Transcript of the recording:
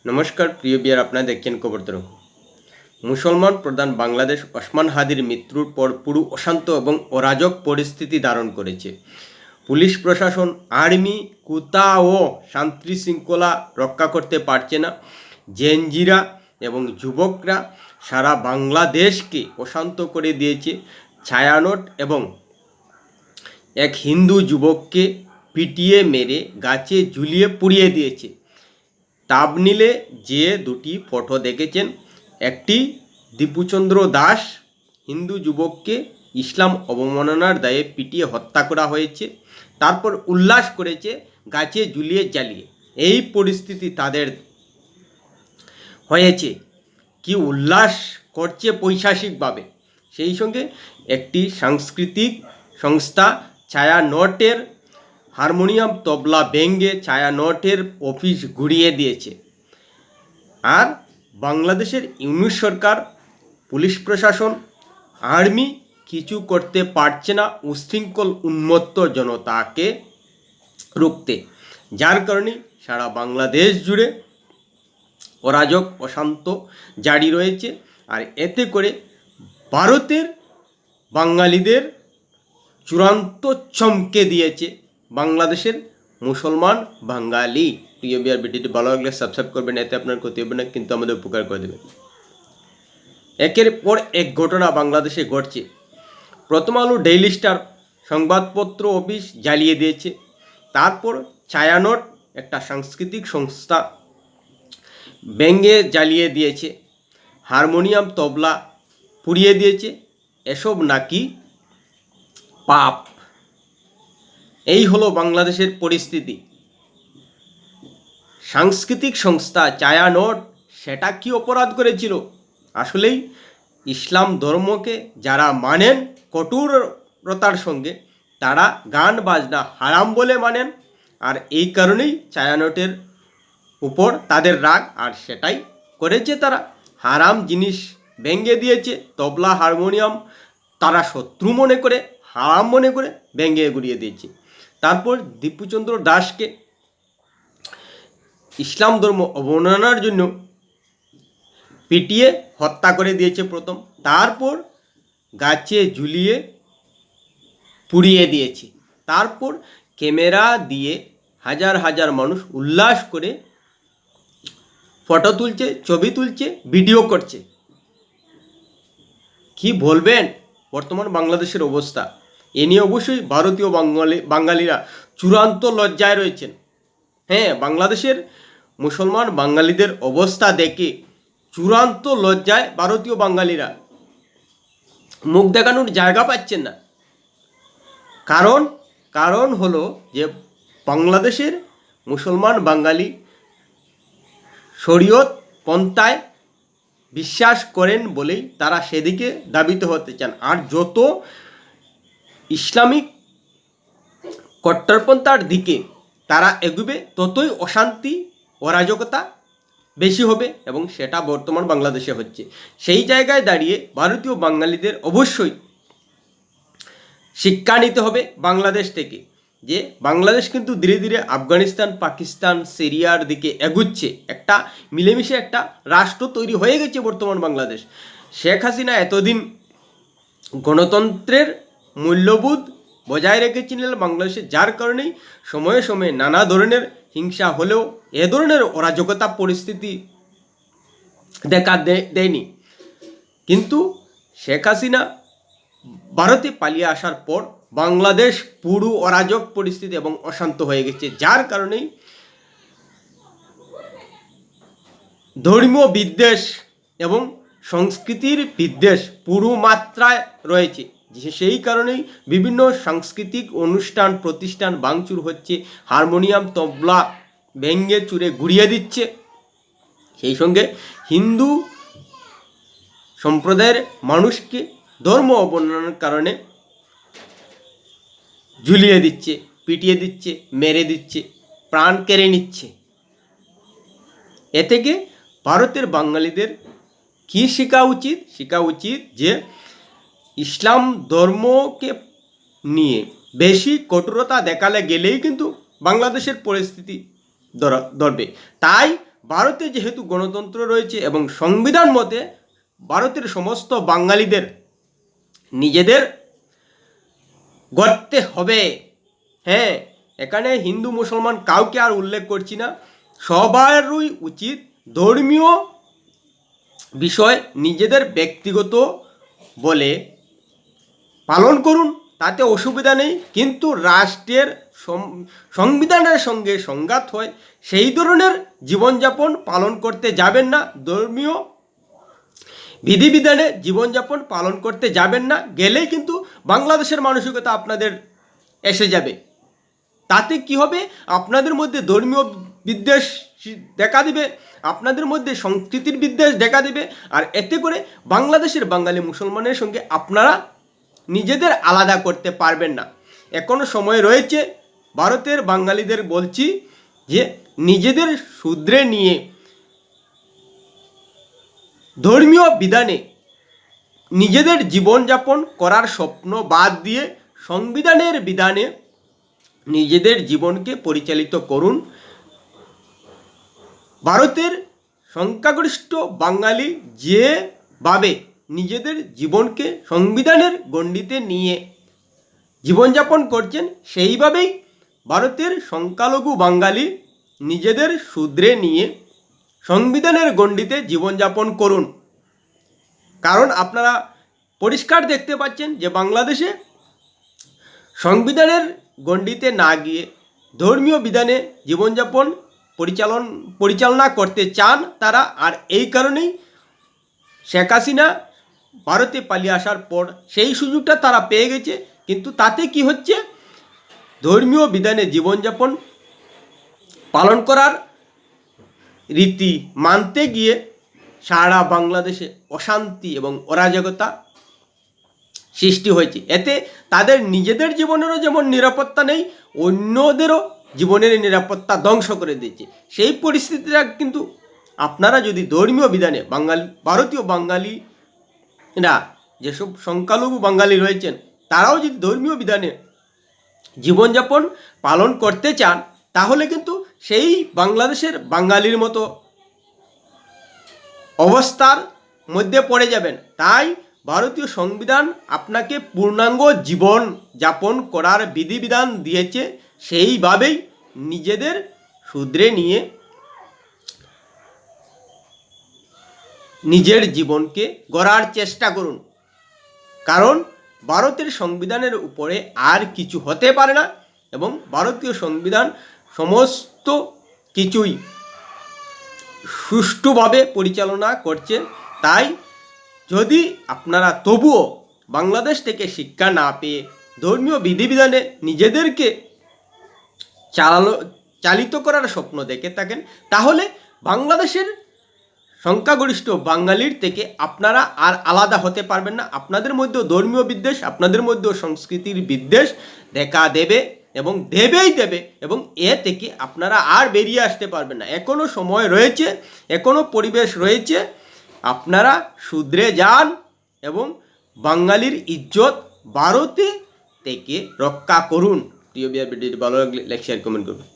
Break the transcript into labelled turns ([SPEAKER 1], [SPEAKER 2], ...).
[SPEAKER 1] নমস্কার প্রিয় বিয়ার, আপনারা দেখছেন খবর তরঙ্গ। মুসলমান প্রধান বাংলাদেশ ওসমান হাদির মৃত্যুর পর পুরো অশান্ত এবং অরাজক পরিস্থিতি ধারণ করেছে। পুলিশ প্রশাসন, আর্মি কোথাও শান্তি শৃঙ্খলা রক্ষা করতে পারছে না। জেনজিরা এবং যুবকরা সারা বাংলাদেশকে অশান্ত করে দিয়েছে। ছায়ানট এবং এক হিন্দু যুবককে পিটিয়ে মেরে গাছে ঝুলিয়ে পুড়িয়ে দিয়েছে। তাবনিলে যে দুটি ফটো দেখেছেন, একটি দীপুচন্দ্র দাস হিন্দু যুবককে ইসলাম অবমাননার দায়ে পিটিয়ে হত্যা করা হয়েছে, তারপর উল্লাস করেছে গাছে ঝুলিয়ে জ্বালিয়ে। এই পরিস্থিতি তাদের হয়েছে, কি উল্লাস করছে পৈশাসিকভাবে। সেই সঙ্গে একটি সাংস্কৃতিক সংস্থা ছায়ানটের হারমোনিয়াম তবলা ভেঙে ছায়ানটের অফিস ঘুরিয়ে দিয়েছে। আর বাংলাদেশের ইউনিট সরকার, পুলিশ প্রশাসন, আর্মি কিছু করতে পারছে না উশৃঙ্খল উন্মত্ত জনতাকে রুখতে, যার কারণে সারা বাংলাদেশ জুড়ে অরাজক অশান্ত জারি রয়েছে। আর এতে করে ভারতের বাঙালিদের চূড়ান্ত চমকে দিয়েছে বাংলাদেশের মুসলমান বাঙালি। প্রিয় বিয়ার, ভিডিওটি ভালো লাগলে সাবস্ক্রাইব করবেন, এতে আপনার ক্ষতি হবে না, কিন্তু আমাদের উপকার করে দেবেন। একের পর এক ঘটনা বাংলাদেশে ঘটছে। প্রথম আলো, ডেইলি স্টার সংবাদপত্র অফিস জ্বালিয়ে দিয়েছে। তারপর ছায়ানট একটা সাংস্কৃতিক সংস্থা ভেঙে জ্বালিয়ে দিয়েছে। হারমোনিয়াম তবলা পুড়িয়ে দিয়েছে। এসব নাকি পাপ। এই হলো বাংলাদেশের পরিস্থিতি। সাংস্কৃতিক সংস্থা ছায়ানট সেটা কি অপরাধ করেছিল? আসলেই ইসলাম ধর্মকে যারা মানেন কঠোরতার সঙ্গে, তারা গান বাজনা হারাম বলে মানেন। আর এই কারণেই ছায়ানটের উপর তাদের রাগ, আর সেটাই করেছে তারা। হারাম জিনিস ভেঙে দিয়েছে। তবলা হারমোনিয়াম তারা শত্রু মনে করে, হারাম মনে করে ভেঙে গুড়িয়ে দিয়েছে। তারপর দীপুচন্দ্র দাসকে ইসলাম ধর্ম অবমাননার জন্য পিটিয়ে হত্যা করে দিয়েছে প্রথম, তারপর গাছে ঝুলিয়ে পুড়িয়ে দিয়েছে। তারপর ক্যামেরা দিয়ে হাজার হাজার মানুষ উল্লাস করে ফটো তুলছে, ছবি তুলছে, ভিডিও করছে। কি বলবেন বর্তমান বাংলাদেশের অবস্থা? এ নিয়ে অবশ্যই ভারতীয় বাঙালিরা চূড়ান্ত লজ্জায় রয়েছেন। হ্যাঁ, বাংলাদেশের মুসলমান বাঙালিদের অবস্থা দেখে চূড়ান্ত লজ্জায় ভারতীয় বাঙালিরা মুখ দেখানোর জায়গা পাচ্ছেন না। কারণ হলো যে বাংলাদেশের মুসলমান বাঙালি শরীয়ত পন্থায় বিশ্বাস করেন বলেই তারা সেদিকে দাবিত হতে চান। আর যত ইসলামিক কট্টরপন্থার দিকে তারা এগোবে, ততই অশান্তি অরাজকতা বেশি হবে, এবং সেটা বর্তমান বাংলাদেশে হচ্ছে। সেই জায়গায় দাঁড়িয়ে ভারতীয় বাঙালিদের অবশ্যই শিক্ষা নিতে হবে বাংলাদেশ থেকে, যে বাংলাদেশ কিন্তু ধীরে ধীরে আফগানিস্তান, পাকিস্তান, সিরিয়ার দিকে এগুচ্ছে। একটা মিলেমিশে একটা রাষ্ট্র তৈরি হয়ে গেছে বর্তমান বাংলাদেশ। শেখ হাসিনা এতদিন গণতন্ত্রের মূল্যবোধ বজায় রেখেছিলেন বাংলাদেশে, যার কারণেই সময়ে সময়ে নানা ধরনের হিংসা হলেও এ ধরনের অরাজকতা পরিস্থিতি দেখা দেয়নি। কিন্তু শেখ হাসিনা ভারতে পালিয়ে আসার পর বাংলাদেশ পুরো অরাজক পরিস্থিতি এবং অশান্ত হয়ে গেছে, যার কারণেই ধর্মীয় বিদ্বেষ এবং সংস্কৃতির বিদ্বেষ পুরো মাত্রায় রয়েছে। সেই কারণেই বিভিন্ন সাংস্কৃতিক অনুষ্ঠান প্রতিষ্ঠান ভাঙচুর হচ্ছে, হারমোনিয়াম তবলা ভেঙে চুরে গুড়িয়ে দিচ্ছে। সেই সঙ্গে হিন্দু সম্প্রদায়ের মানুষকে ধর্ম অবমাননার কারণে ঝুলিয়ে দিচ্ছে, পিটিয়ে দিচ্ছে, মেরে দিচ্ছে, প্রাণ কেড়ে নিচ্ছে। এ থেকে ভারতের বাঙালিদের কি শেখা উচিত যে ইসলাম ধর্মকে নিয়ে বেশি কঠোরতা দেখালে গেলেই কিন্তু বাংলাদেশের পরিস্থিতি ধরবে। তাই ভারতে যেহেতু গণতন্ত্র রয়েছে এবং সংবিধান মতে ভারতের সমস্ত বাঙালিদের নিজেদের গড়তে হবে। হ্যাঁ, এখানে হিন্দু মুসলমান কাউকে আর উল্লেখ করছি না, সবারই উচিত ধর্মীয় বিষয় নিজেদের ব্যক্তিগত বলে পালন করুন, তাতে অসুবিধা নেই, কিন্তু রাষ্ট্রের সংবিধানের সঙ্গে সংঘাত হয় সেই ধরনের জীবনযাপন পালন করতে যাবেন না, ধর্মীয় বিধিবিধানে জীবনযাপন পালন করতে যাবেন না, গেলেই কিন্তু বাংলাদেশের মানসিকতা আপনাদের এসে যাবে। তাতে কি হবে, আপনাদের মধ্যে ধর্মীয় বিদ্বেষ দেখা দিবে, আপনাদের মধ্যে সংস্কৃতির বিদ্বেষ দেখা দিবে, আর এতে করে বাংলাদেশের বাঙালি মুসলমানের সঙ্গে আপনারা নিজেদের আলাদা করতে পারবেন না। এখনো সময় রয়েছে, ভারতের বাঙালিদের বলছি যে নিজেদের শুধরে নিয়ে ধর্মীয় বিধানে নিজেদের জীবনযাপন করার স্বপ্ন বাদ দিয়ে সংবিধানের বিধানে নিজেদের জীবনকে পরিচালিত করুন। ভারতের সংখ্যাগরিষ্ঠ বাঙালি যেভাবে নিজেদের জীবনকে সংবিধানের গণ্ডিতে নিয়ে জীবনযাপন করছেন, সেইভাবেই ভারতের সংখ্যালঘু বাঙালি নিজেদের শুধরে নিয়ে সংবিধানের গণ্ডিতে জীবনযাপন করুন। কারণ আপনারা পরিষ্কার দেখতে পাচ্ছেন যে বাংলাদেশে সংবিধানের গণ্ডিতে না গিয়ে ধর্মীয় বিধানে জীবনযাপন পরিচালনা করতে চান তারা, আর এই কারণেই শেখ হাসিনা ভারতে পালিয়ে আসার পর সেই সুযোগটা তারা পেয়ে গেছে। কিন্তু তাতে কি হচ্ছে, ধর্মীয় বিধানে জীবনযাপন পালন করার রীতি মানতে গিয়ে সারা বাংলাদেশে অশান্তি এবং অরাজকতা সৃষ্টি হয়েছে। এতে তাদের নিজেদের জীবনেরও যেমন নিরাপত্তা নেই, অন্যদেরও জীবনের নিরাপত্তা ধ্বংস করে দিয়েছে। সেই পরিস্থিতিটা কিন্তু আপনারা যদি ধর্মীয় বিধানে ভারতীয় বাঙালিরা যেসব সংখ্যালঘু বাঙালি রয়েছেন তারাও যদি ধর্মীয় বিধানে জীবনযাপন পালন করতে চান, তাহলে কিন্তু সেই বাংলাদেশের বাঙালির মতো অবস্থার মধ্যে পড়ে যাবেন। তাই ভারতীয় সংবিধান আপনাকে পূর্ণাঙ্গ জীবন যাপন করার বিধিবিধান দিয়েছে, সেইভাবেই নিজেদের শুধরে নিয়ে নিজের জীবনকে গড়ার চেষ্টা করুন। কারণ ভারতের সংবিধানের উপরে আর কিছু হতে পারে না, এবং ভারতীয় সংবিধান সমস্ত কিছুই সুষ্ঠুভাবে পরিচালনা করছে। তাই যদি আপনারা তবুও বাংলাদেশ থেকে শিক্ষা না পেয়ে ধর্মীয় বিধিবিধানে নিজেদেরকে চালিত করার স্বপ্ন দেখে থাকেন, তাহলে বাংলাদেশের সংখ্যাগরিষ্ঠ বাঙালির থেকে আপনারা আর আলাদা হতে পারবেন না। আপনাদের মধ্যেও ধর্মীয় বিদ্বেষ, আপনাদের মধ্যেও সংস্কৃতির বিদ্বেষ দেখা দেবে এবং দেবে, এবং এ থেকে আপনারা আর বেরিয়ে আসতে পারবেন না। এখনো সময় রয়েছে, এখনো পরিবেশ রয়েছে, আপনারা শুধরে যান এবং বাঙালির ইজ্জত ভারতে থেকে রক্ষা করুন। প্রিয় ভিডিওটি ভালো লাগলে লাইক শেয়ার কমেন্ট করুন।